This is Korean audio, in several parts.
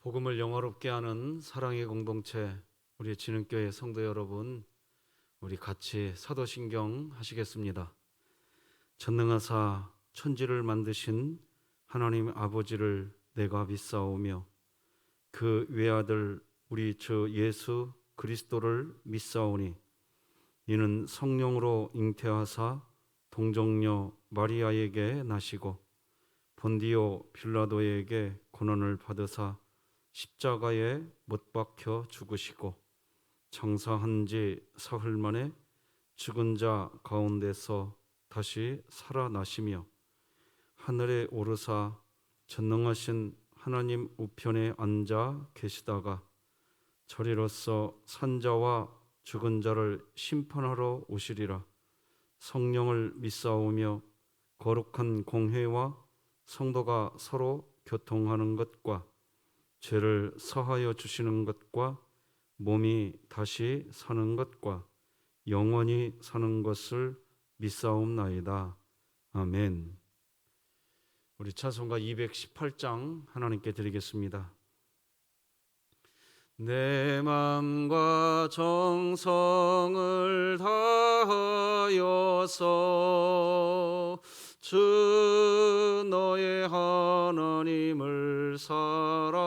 복음을 영화롭게 하는 사랑의 공동체, 우리 진흥교회 성도 여러분, 우리 같이 사도신경 하시겠습니다. 전능하사 천지를 만드신 하나님 아버지를 내가 믿사오며 그 외아들 우리 주 예수 그리스도를 믿사오니 이는 성령으로 잉태하사 동정녀 마리아에게 나시고 본디오 빌라도에게 고난을 받으사 십자가에 못 박혀 죽으시고 장사한 지 사흘 만에 죽은 자 가운데서 다시 살아나시며 하늘에 오르사 전능하신 하나님 우편에 앉아 계시다가 저리로서 산자와 죽은 자를 심판하러 오시리라. 성령을 믿사오며 거룩한 공회와 성도가 서로 교통하는 것과 죄를 사하여 주시는 것과 몸이 다시 사는 것과 영원히 사는 것을 믿사옵나이다. 아멘. 우리 찬송가 218장 하나님께 드리겠습니다. 내 맘과 정성을 다하여서 주 너의 하나님을 사랑하라.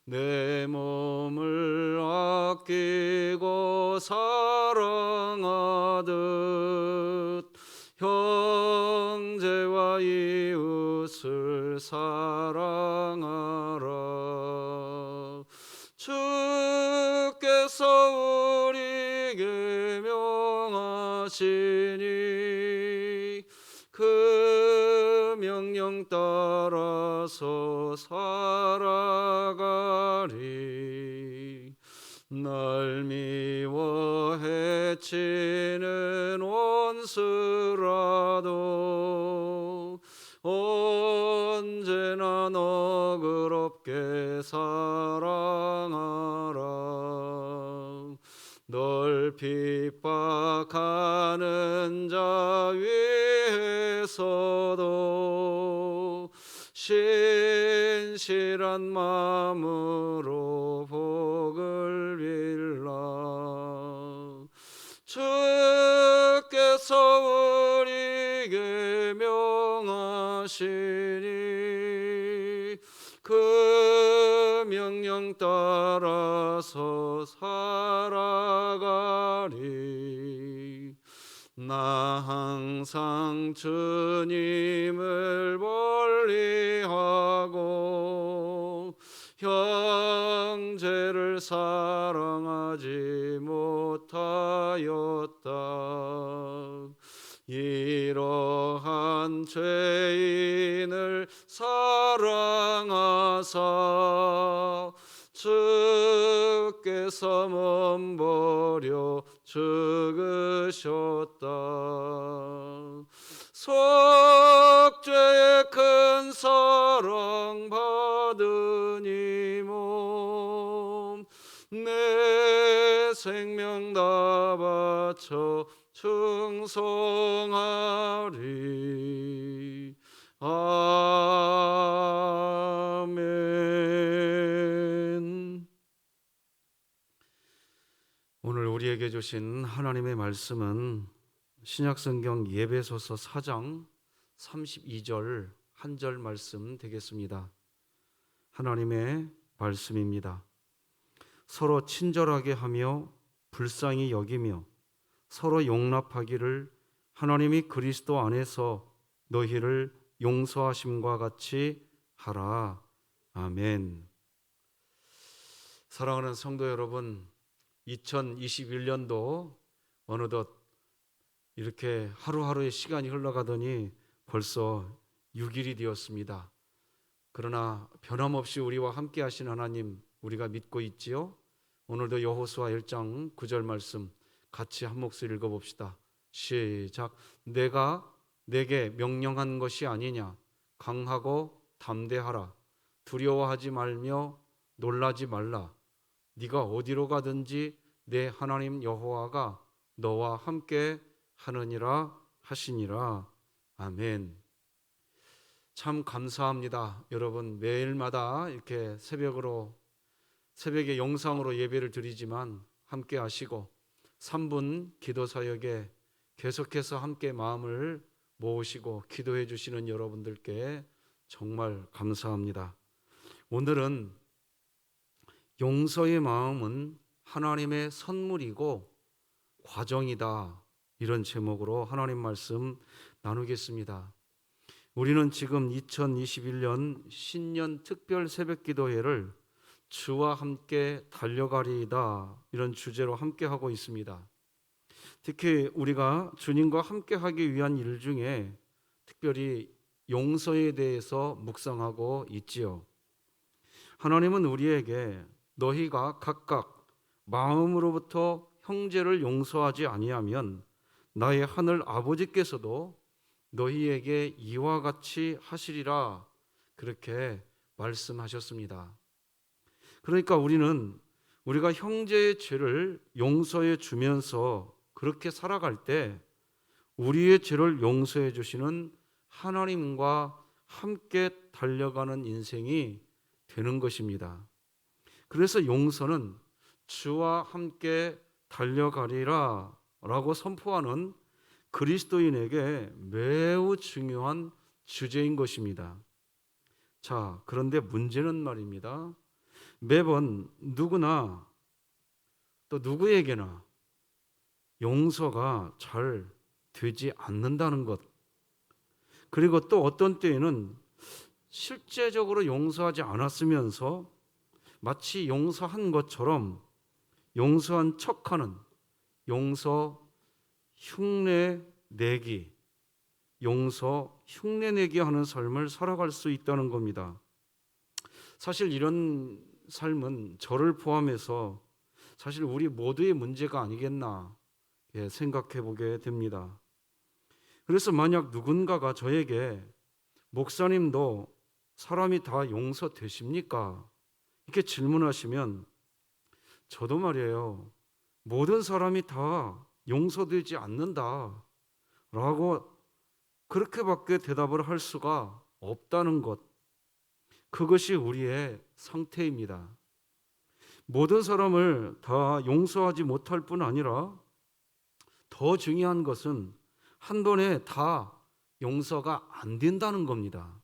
내 몸을 아끼고 사랑하듯 형제와 이웃을 사랑하라. 주께서 우리에게 명하시니 그 명령 따라서 살아가리. 날 미워 해치는 원수라도 언제나 너그럽게 사랑하라. 널 핍박하는 자 위에서도 신실한 마음으로 복을 빌라. 주께서 우리에게 명하시니 그 명령 따라서 살아가리. 나 항상 주님을 멀리하고 형제를 사랑하지 못하였다. 이러한 죄인을 사랑하사 주께서 몸버려 죽으셨다. 속죄의 큰 사랑 받은 이 몸 내 생명 다 바쳐 충성하리. 아멘. 오늘 우리에게 주신 하나님의 말씀은 신약성경 예배소서 4장 32절 한 절 말씀 되겠습니다. 하나님의 말씀입니다. 서로 친절하게 하며 불쌍히 여기며 서로 용납하기를 하나님이 그리스도 안에서 너희를 용서하심과 같이 하라. 아멘. 사랑하는 성도 여러분, 2021년도 어느덧 이렇게 하루하루의 시간이 흘러가더니 벌써 6일이 되었습니다. 그러나 변함없이 우리와 함께 하신 하나님 우리가 믿고 있지요. 오늘도 여호수아 1장 9절 말씀 같이 한 목소리 읽어봅시다. 시작. 내가 내게 명령한 것이 아니냐. 강하고 담대하라. 두려워하지 말며 놀라지 말라. 네가 어디로 가든지 내 하나님 여호와가 너와 함께 하느니라 하시니라. 아멘. 참 감사합니다. 여러분 매일마다 이렇게 새벽에 영상으로 예배를 드리지만 함께 하시고 3분 기도 사역에 계속해서 함께 마음을 모으시고 기도해 주시는 여러분들께 정말 감사합니다. 오늘은 용서의 마음은 하나님의 선물이고 과정이다, 이런 제목으로 하나님 말씀 나누겠습니다. 우리는 지금 2021년 신년 특별 새벽기도회를 주와 함께 달려가리이다, 이런 주제로 함께 하고 있습니다. 특히 우리가 주님과 함께 하기 위한 일 중에 특별히 용서에 대해서 묵상하고 있지요. 하나님은 우리에게 너희가 각각 마음으로부터 형제를 용서하지 아니하면 나의 하늘 아버지께서도 너희에게 이와 같이 하시리라, 그렇게 말씀하셨습니다. 그러니까 우리가 형제의 죄를 용서해 주면서 그렇게 살아갈 때 우리의 죄를 용서해 주시는 하나님과 함께 달려가는 인생이 되는 것입니다. 그래서 용서는 주와 함께 달려가리라 라고 선포하는 그리스도인에게 매우 중요한 주제인 것입니다. 자, 그런데 문제는 말입니다. 매번 누구나 또 누구에게나 용서가 잘 되지 않는다는 것, 그리고 또 어떤 때에는 실제적으로 용서하지 않았으면서 마치 용서한 것처럼 용서한 척하는 용서 흉내내기 하는 삶을 살아갈 수 있다는 겁니다. 사실 이런 삶은 저를 포함해서 사실 우리 모두의 문제가 아니겠나 생각해 보게 됩니다. 그래서 만약 누군가가 저에게 목사님도 사람이 다 용서되십니까? 이렇게 질문하시면 저도 말이에요, 모든 사람이 다 용서되지 않는다 라고 그렇게밖에 대답을 할 수가 없다는 것, 그것이 우리의 상태입니다. 모든 사람을 다 용서하지 못할 뿐 아니라 더 중요한 것은 한 번에 다 용서가 안 된다는 겁니다.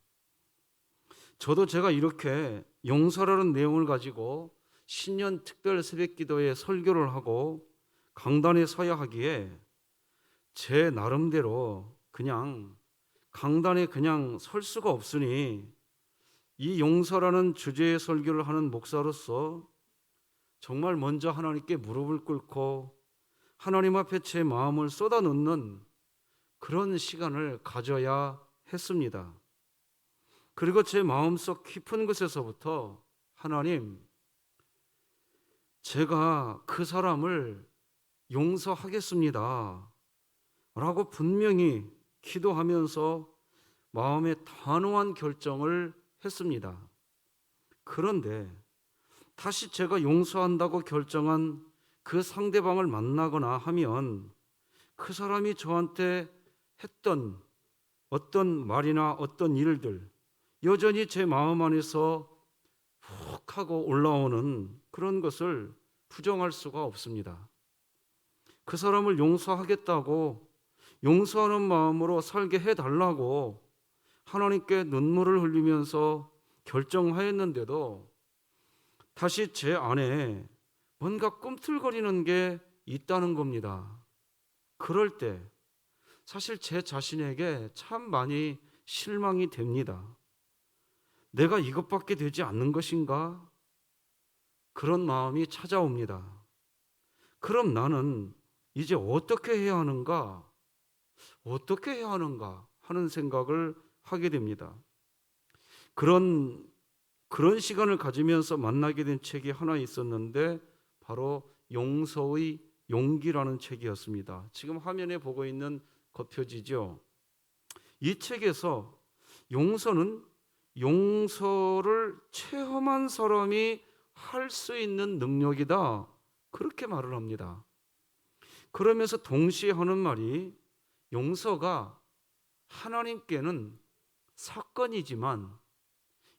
저도 제가 이렇게 용서라는 내용을 가지고 신년 특별 새벽기도에 설교를 하고 강단에 서야 하기에 제 나름대로 그냥 강단에 그냥 설 수가 없으니 이 용서라는 주제의 설교를 하는 목사로서 정말 먼저 하나님께 무릎을 꿇고 하나님 앞에 제 마음을 쏟아놓는 그런 시간을 가져야 했습니다. 그리고 제 마음속 깊은 곳에서부터 하나님, 제가 그 사람을 용서하겠습니다 라고 분명히 기도하면서 마음에 단호한 결정을 했습니다. 그런데 다시 제가 용서한다고 결정한 그 상대방을 만나거나 하면 그 사람이 저한테 했던 어떤 말이나 어떤 일들, 여전히 제 마음 안에서 훅 하고 올라오는 그런 것을 부정할 수가 없습니다. 그 사람을 용서하겠다고, 용서하는 마음으로 살게 해달라고 하나님께 눈물을 흘리면서 결정하였는데도 다시 제 안에 뭔가 꿈틀거리는 게 있다는 겁니다. 그럴 때 사실 제 자신에게 참 많이 실망이 됩니다. 내가 이것밖에 되지 않는 것인가? 그런 마음이 찾아옵니다. 그럼 나는 이제 어떻게 해야 하는가 하는 생각을 하게 됩니다. 그런 시간을 가지면서 만나게 된 책이 하나 있었는데 바로 용서의 용기라는 책이었습니다. 지금 화면에 보고 있는 겉표지죠. 이 책에서 용서는 용서를 체험한 사람이 할 수 있는 능력이다, 그렇게 말을 합니다. 그러면서 동시에 하는 말이 용서가 하나님께는 사건이지만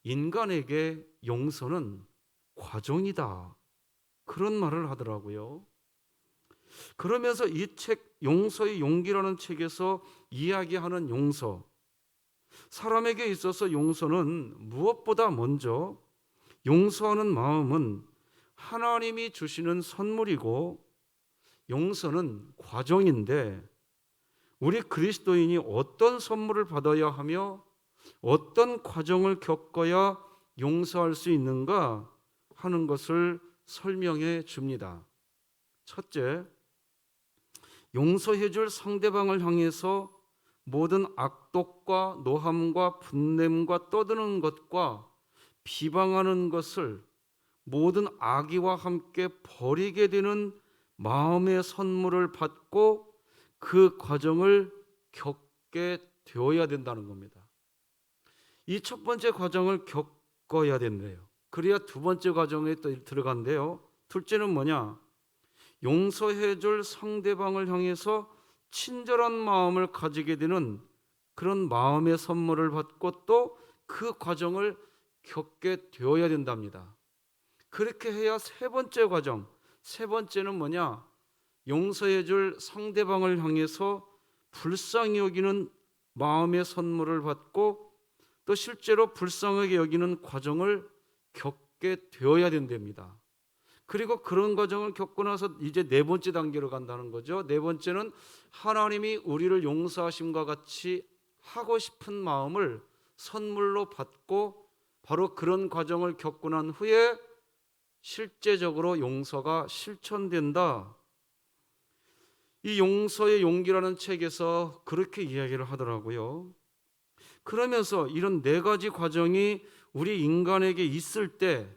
인간에게 용서는 과정이다. 그런 말을 하더라고요. 그러면서 이 책 용서의 용기라는 책에서 이야기하는 용서, 사람에게 있어서 용서는 무엇보다 먼저 용서하는 마음은 하나님이 주시는 선물이고 용서는 과정인데 우리 그리스도인이 어떤 선물을 받아야 하며 어떤 과정을 겪어야 용서할 수 있는가 하는 것을 설명해 줍니다. 첫째, 용서해 줄 상대방을 향해서 모든 악독과 노함과 분냄과 떠드는 것과 비방하는 것을 모든 악의와 함께 버리게 되는 마음의 선물을 받고 그 과정을 겪게 되어야 된다는 겁니다. 이 첫 번째 과정을 겪어야 된대요. 그래야 두 번째 과정에 또 들어간대요. 둘째는 뭐냐? 용서해 줄 상대방을 향해서 친절한 마음을 가지게 되는 그런 마음의 선물을 받고 또 그 과정을 겪게 되어야 된답니다. 그렇게 해야 세 번째 과정, 세 번째는 뭐냐? 용서해 줄 상대방을 향해서 불쌍히 여기는 마음의 선물을 받고 또 실제로 불쌍하게 여기는 과정을 겪게 되어야 된답니다. 그리고 그런 과정을 겪고 나서 이제 네 번째 단계로 간다는 거죠. 네 번째는 하나님이 우리를 용서하심과 같이 하고 싶은 마음을 선물로 받고 바로 그런 과정을 겪고 난 후에 실제적으로 용서가 실천된다. 이 용서의 용기라는 책에서 그렇게 이야기를 하더라고요. 그러면서 이런 네 가지 과정이 우리 인간에게 있을 때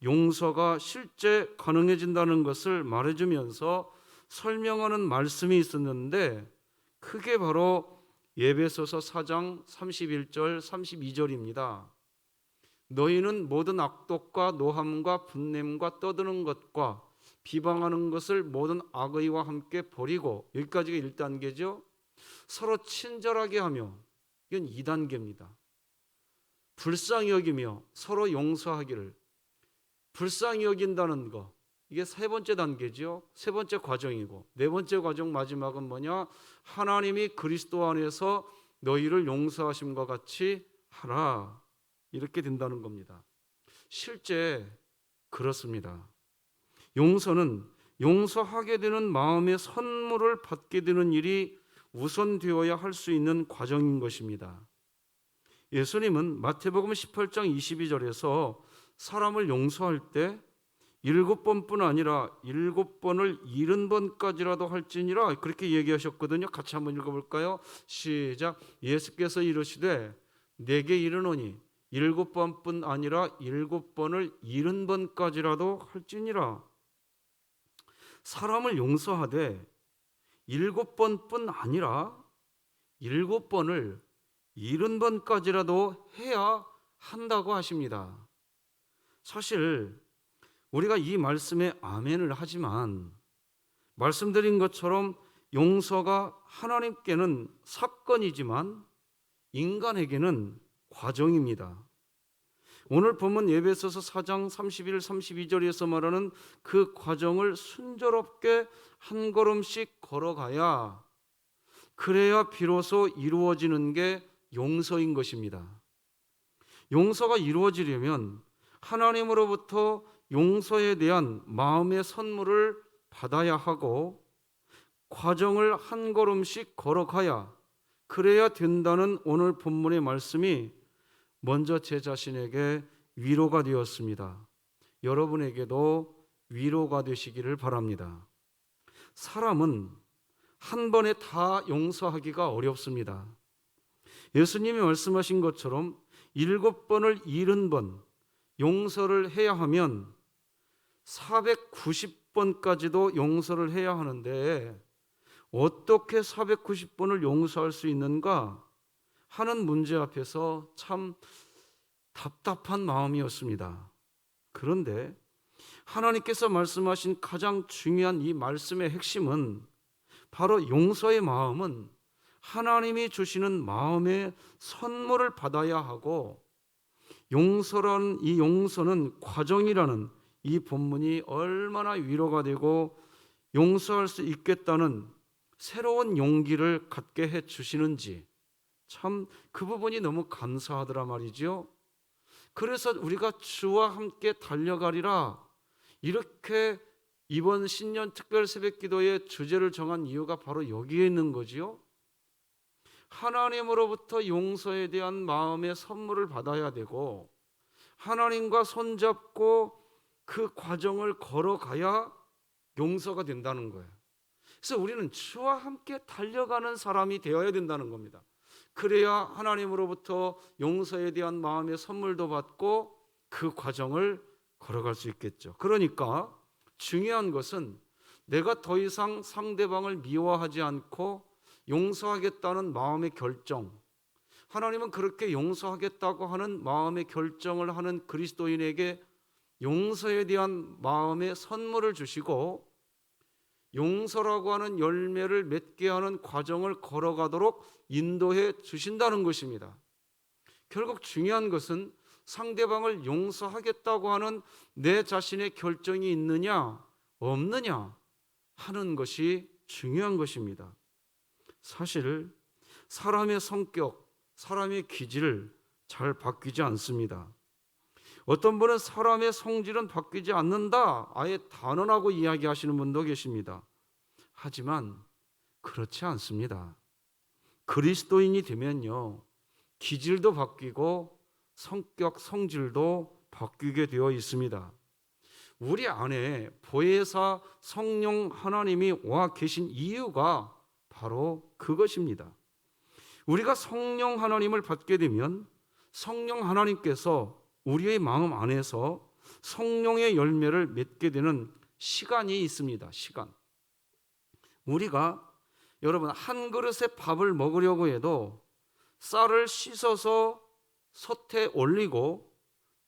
용서가 실제 가능해진다는 것을 말해주면서 설명하는 말씀이 있었는데 그게 바로 에베소서 4장 31절 32절입니다. 너희는 모든 악독과 노함과 분냄과 떠드는 것과 비방하는 것을 모든 악의와 함께 버리고, 여기까지가 1단계죠. 서로 친절하게 하며, 이건 2단계입니다. 불쌍히 여기며 서로 용서하기를, 불쌍히 여긴다는 거, 이게 세 번째 단계죠. 세 번째 과정이고, 네 번째 과정 마지막은 뭐냐? 하나님이 그리스도 안에서 너희를 용서하심과 같이 하라. 이렇게 된다는 겁니다. 실제 그렇습니다. 용서는 용서하게 되는 마음의 선물을 받게 되는 일이 우선되어야 할 수 있는 과정인 것입니다. 예수님은 마태복음 18장 22절에서 사람을 용서할 때 7번뿐 아니라 7번을 70번까지라도 할지니라 그렇게 얘기하셨거든요. 같이 한번 읽어볼까요? 시작. 예수께서 이르시되 내게 이르노니 7번뿐 아니라 7번을 70번까지라도 할지니라. 사람을 용서하되 7번뿐 아니라 7번을 70번까지라도 해야 한다고 하십니다. 사실 우리가 이 말씀에 아멘을 하지만 말씀드린 것처럼 용서가 하나님께는 사건이지만 인간에게는 과정입니다. 오늘 본문 에베소서 4장 31, 32절에서 말하는 그 과정을 순조롭게 한 걸음씩 걸어가야 그래야 비로소 이루어지는 게 용서인 것입니다. 용서가 이루어지려면 하나님으로부터 용서에 대한 마음의 선물을 받아야 하고 과정을 한 걸음씩 걸어가야 그래야 된다는 오늘 본문의 말씀이 먼저 제 자신에게 위로가 되었습니다. 여러분에게도 위로가 되시기를 바랍니다. 사람은 한 번에 다 용서하기가 어렵습니다. 예수님이 말씀하신 것처럼 7번을 70번 용서를 해야 하면 490번까지도 용서를 해야 하는데 어떻게 490번을 용서할 수 있는가 하는 문제 앞에서 참 답답한 마음이었습니다. 그런데 하나님께서 말씀하신 가장 중요한 이 말씀의 핵심은 바로 용서의 마음은 하나님이 주시는 마음의 선물을 받아야 하고, 용서라는 이 용서는 과정이라는 이 본문이 얼마나 위로가 되고 용서할 수 있겠다는 새로운 용기를 갖게 해 주시는지, 참 그 부분이 너무 감사하더라 말이죠. 그래서 우리가 주와 함께 달려가리라, 이렇게 이번 신년 특별 새벽 기도의 주제를 정한 이유가 바로 여기에 있는 거지요. 하나님으로부터 용서에 대한 마음의 선물을 받아야 되고, 하나님과 손잡고 그 과정을 걸어가야 용서가 된다는 거예요. 그래서 우리는 주와 함께 달려가는 사람이 되어야 된다는 겁니다. 그래야 하나님으로부터 용서에 대한 마음의 선물도 받고 그 과정을 걸어갈 수 있겠죠. 그러니까 중요한 것은 내가 더 이상 상대방을 미워하지 않고 용서하겠다는 마음의 결정, 하나님은 그렇게 용서하겠다고 하는 마음의 결정을 하는 그리스도인에게 용서에 대한 마음의 선물을 주시고, 용서라고 하는 열매를 맺게 하는 과정을 걸어가도록 인도해 주신다는 것입니다. 결국 중요한 것은 상대방을 용서하겠다고 하는 내 자신의 결정이 있느냐 없느냐 하는 것이 중요한 것입니다. 사실 사람의 성격, 사람의 기질을 잘 바뀌지 않습니다. 어떤 분은 사람의 성질은 바뀌지 않는다, 아예 단언하고 이야기하시는 분도 계십니다. 하지만 그렇지 않습니다. 그리스도인이 되면요, 기질도 바뀌고 성격, 성질도 바뀌게 되어 있습니다. 우리 안에 보혜사 성령 하나님이 와 계신 이유가 바로 그것입니다. 우리가 성령 하나님을 받게 되면 성령 하나님께서 우리의 마음 안에서 성령의 열매를 맺게 되는 시간이 있습니다. 시간. 우리가 여러분 한 그릇의 밥을 먹으려고 해도 쌀을 씻어서 솥에 올리고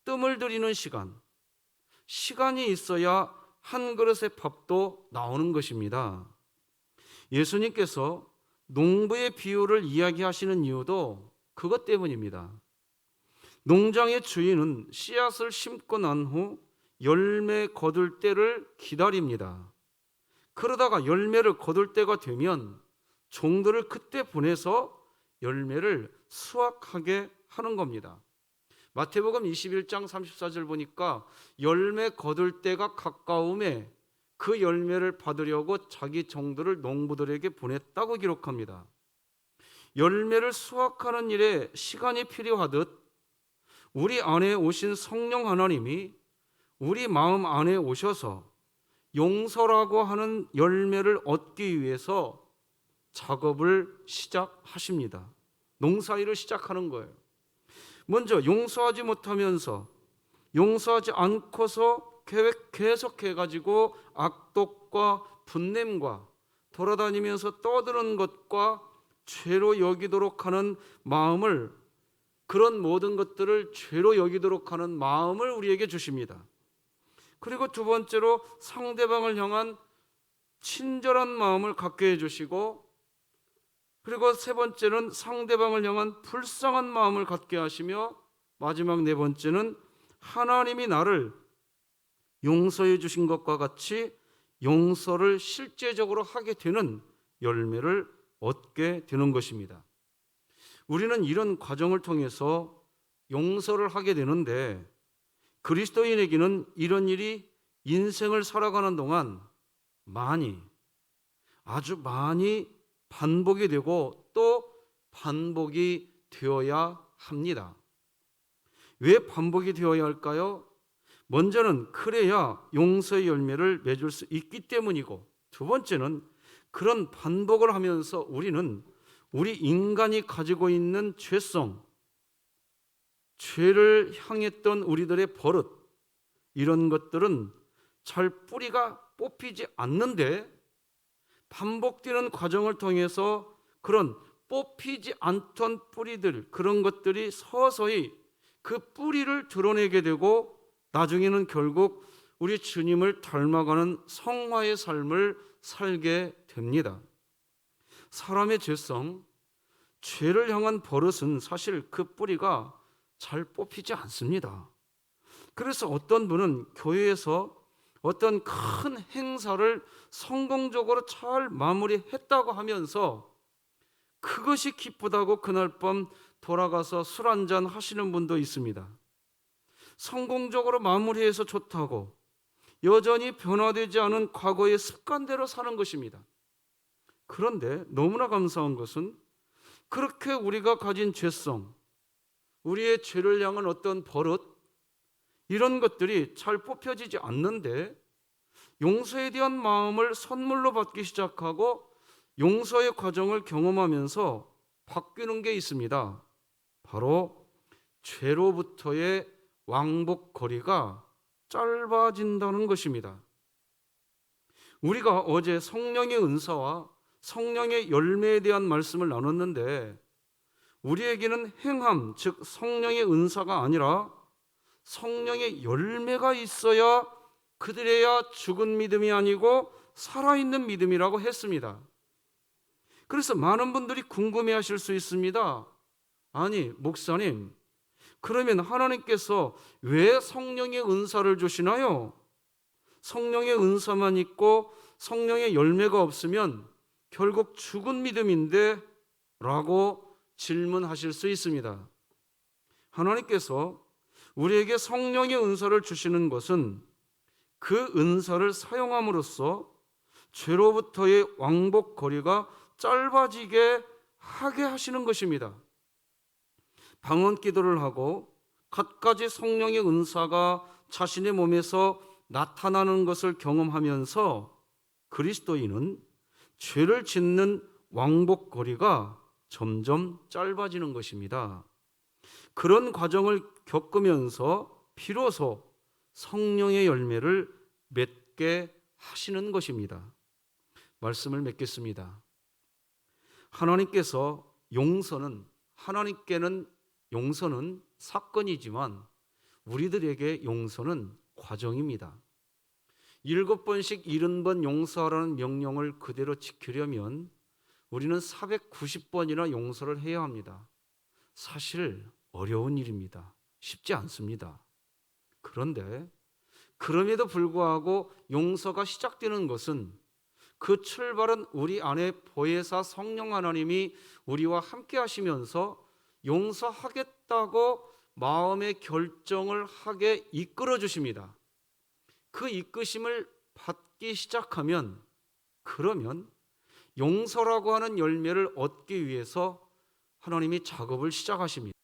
뜸을 들이는 시간이 있어야 한 그릇의 밥도 나오는 것입니다. 예수님께서 농부의 비유를 이야기하시는 이유도 그것 때문입니다. 농장의 주인은 씨앗을 심고 난 후 열매 거둘 때를 기다립니다. 그러다가 열매를 거둘 때가 되면 종들을 그때 보내서 열매를 수확하게 하는 겁니다. 마태복음 21장 34절 보니까 열매 거둘 때가 가까움에 그 열매를 받으려고 자기 종들을 농부들에게 보냈다고 기록합니다. 열매를 수확하는 일에 시간이 필요하듯 우리 안에 오신 성령 하나님이 우리 마음 안에 오셔서 용서라고 하는 열매를 얻기 위해서 작업을 시작하십니다. 농사일을 시작하는 거예요. 먼저 용서하지 못하면서, 용서하지 않고서 계속해가지고 악독과 분냄과 돌아다니면서 떠드는 것과 죄로 여기도록 하는 마음을, 그런 모든 것들을 죄로 여기도록 하는 마음을 우리에게 주십니다. 그리고 두 번째로 상대방을 향한 친절한 마음을 갖게 해주시고, 그리고 세 번째는 상대방을 향한 불쌍한 마음을 갖게 하시며, 마지막 네 번째는 하나님이 나를 용서해 주신 것과 같이 용서를 실제적으로 하게 되는 열매를 얻게 되는 것입니다. 우리는 이런 과정을 통해서 용서를 하게 되는데, 그리스도인에게는 이런 일이 인생을 살아가는 동안 아주 많이 반복이 되고 또 반복이 되어야 합니다. 왜 반복이 되어야 할까요? 먼저는 그래야 용서의 열매를 맺을 수 있기 때문이고, 두 번째는 그런 반복을 하면서 우리는 우리 인간이 가지고 있는 죄성, 죄를 향했던 우리들의 버릇, 이런 것들은 잘 뿌리가 뽑히지 않는데, 반복되는 과정을 통해서 그런 뽑히지 않던 뿌리들, 그런 것들이 서서히 그 뿌리를 드러내게 되고, 나중에는 결국 우리 주님을 닮아가는 성화의 삶을 살게 됩니다. 사람의 죄성, 죄를 향한 버릇은 사실 그 뿌리가 잘 뽑히지 않습니다. 그래서 어떤 분은 교회에서 어떤 큰 행사를 성공적으로 잘 마무리했다고 하면서 그것이 기쁘다고 그날 밤 돌아가서 술 한잔 하시는 분도 있습니다. 성공적으로 마무리해서 좋다고 여전히 변화되지 않은 과거의 습관대로 사는 것입니다. 그런데 너무나 감사한 것은 그렇게 우리가 가진 죄성, 우리의 죄를 향한 어떤 버릇, 이런 것들이 잘 뽑혀지지 않는데 용서에 대한 마음을 선물로 받기 시작하고 용서의 과정을 경험하면서 바뀌는 게 있습니다. 바로 죄로부터의 왕복 거리가 짧아진다는 것입니다. 우리가 어제 성령의 은사와 성령의 열매에 대한 말씀을 나눴는데 우리에게는 행함, 즉 성령의 은사가 아니라 성령의 열매가 있어야 그들에야 죽은 믿음이 아니고 살아있는 믿음이라고 했습니다. 그래서 많은 분들이 궁금해하실 수 있습니다. 아니, 목사님, 그러면 하나님께서 왜 성령의 은사를 주시나요? 성령의 은사만 있고 성령의 열매가 없으면 결국 죽은 믿음인데 라고 질문하실 수 있습니다. 하나님께서 우리에게 성령의 은사를 주시는 것은 그 은사를 사용함으로써 죄로부터의 왕복 거리가 짧아지게 하게 하시는 것입니다. 방언 기도를 하고 갖가지 성령의 은사가 자신의 몸에서 나타나는 것을 경험하면서 그리스도인은 죄를 짓는 왕복 거리가 점점 짧아지는 것입니다. 그런 과정을 겪으면서 비로소 성령의 열매를 맺게 하시는 것입니다. 말씀을 맺겠습니다. 하나님께는 용서는 사건이지만 우리들에게 용서는 과정입니다. 7번씩 70번 용서하라는 명령을 그대로 지키려면 우리는 490번이나 용서를 해야 합니다. 사실 어려운 일입니다. 쉽지 않습니다. 그런데 그럼에도 불구하고 용서가 시작되는 것은 그 출발은 우리 안에 보혜사 성령 하나님이 우리와 함께 하시면서 용서하겠다고 마음의 결정을 하게 이끌어 주십니다. 그 이끄심을 받기 시작하면 그러면 용서라고 하는 열매를 얻기 위해서 하나님이 작업을 시작하십니다.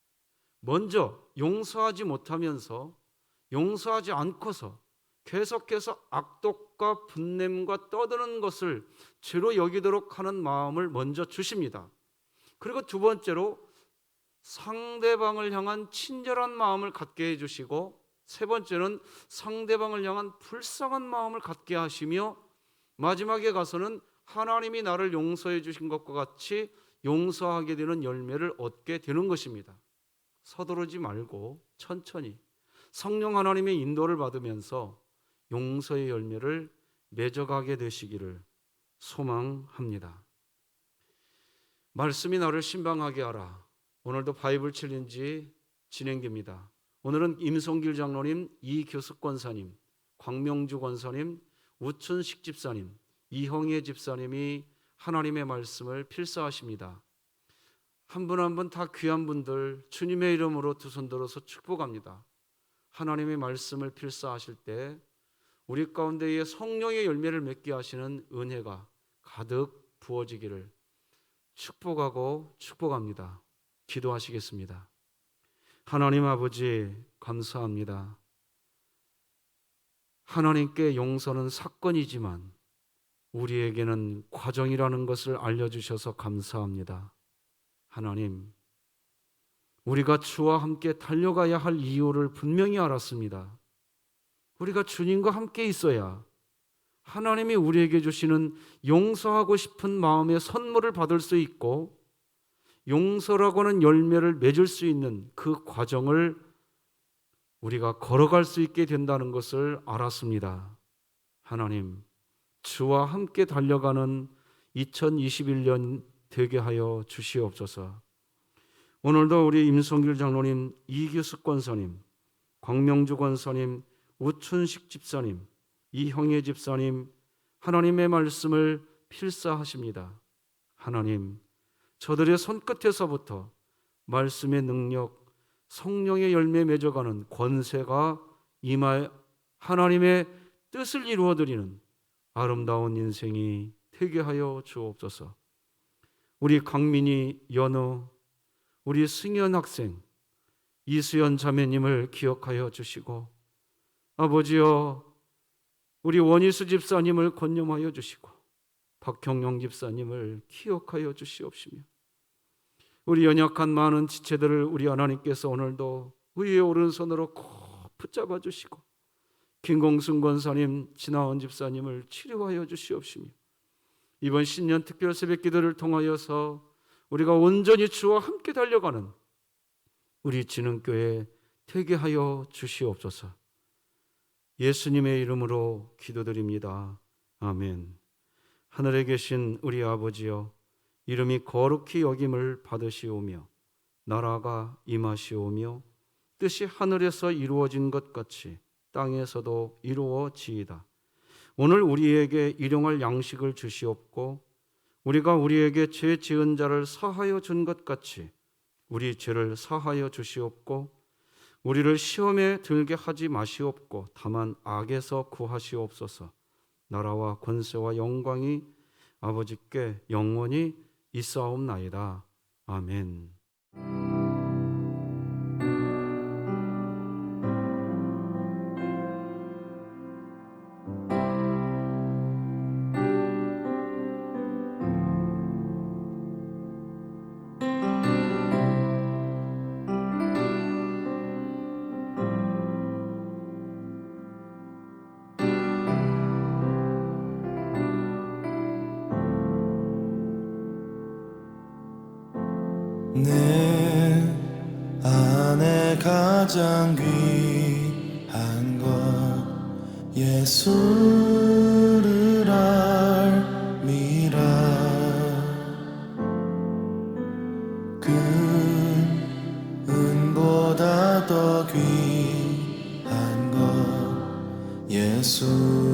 먼저 용서하지 못하면서 용서하지 않고서 계속해서 악독과 분냄과 떠드는 것을 죄로 여기도록 하는 마음을 먼저 주십니다. 그리고 두 번째로 상대방을 향한 친절한 마음을 갖게 해주시고 세 번째는 상대방을 향한 불쌍한 마음을 갖게 하시며 마지막에 가서는 하나님이 나를 용서해 주신 것과 같이 용서하게 되는 열매를 얻게 되는 것입니다. 서두르지 말고 천천히 성령 하나님의 인도를 받으면서 용서의 열매를 맺어가게 되시기를 소망합니다. 말씀이 나를 신방하게 하라. 오늘도 바이블 챌린지 진행됩니다. 오늘은 임성길 장로님, 이교숙 권사님, 광명주 권사님, 우춘식 집사님, 이형예 집사님이 하나님의 말씀을 필사하십니다. 한 분 한 분 다 귀한 분들 주님의 이름으로 두 손 들어서 축복합니다. 하나님의 말씀을 필사하실 때 우리 가운데에 성령의 열매를 맺게 하시는 은혜가 가득 부어지기를 축복하고 축복합니다. 기도하시겠습니다. 하나님 아버지 감사합니다. 하나님께 용서는 사건이지만 우리에게는 과정이라는 것을 알려주셔서 감사합니다. 하나님, 우리가 주와 함께 달려가야 할 이유를 분명히 알았습니다. 우리가 주님과 함께 있어야 하나님이 우리에게 주시는 용서하고 싶은 마음의 선물을 받을 수 있고 용서라고 하는 열매를 맺을 수 있는 그 과정을 우리가 걸어갈 수 있게 된다는 것을 알았습니다. 하나님, 주와 함께 달려가는 2021년 되게 하여 주시옵소서. 오늘도 우리 임성길 장로님, 이규숙 권사님, 광명주 권사님, 우춘식 집사님, 이형예 집사님, 하나님의 말씀을 필사하십니다. 하나님, 저들의 손끝에서부터 말씀의 능력, 성령의 열매 맺어가는 권세가 임하여 하나님의 뜻을 이루어드리는 아름다운 인생이 되게 하여 주옵소서. 우리 강민희, 연우, 우리 승현 학생, 이수연 자매님을 기억하여 주시고, 아버지여, 우리 원희수 집사님을 권념하여 주시고, 박형영 집사님을 기억하여 주시옵시며, 우리 연약한 많은 지체들을 우리 하나님께서 오늘도 의의 오른손으로 꼭 붙잡아 주시고, 김공순 권사님, 진하원 집사님을 치료하여 주시옵시며, 이번 신년 특별 새벽 기도를 통하여서 우리가 온전히 주와 함께 달려가는 우리 진흥교회 되게 하여 주시옵소서. 예수님의 이름으로 기도드립니다. 아멘. 하늘에 계신 우리 아버지여, 이름이 거룩히 여김을 받으시오며 나라가 임하시오며 뜻이 하늘에서 이루어진 것 같이 땅에서도 이루어지이다. 오늘 우리에게 일용할 양식을 주시옵고, 우리가 우리에게 죄 지은 자를 사하여 준 것 같이 우리 죄를 사하여 주시옵고, 우리를 시험에 들게 하지 마시옵고 다만 악에서 구하시옵소서. 나라와 권세와 영광이 아버지께 영원히 있사옵나이다. 아멘. 내 안에 가장 귀한 것 예수를 알미라. 금은보다 더 귀한 것 예수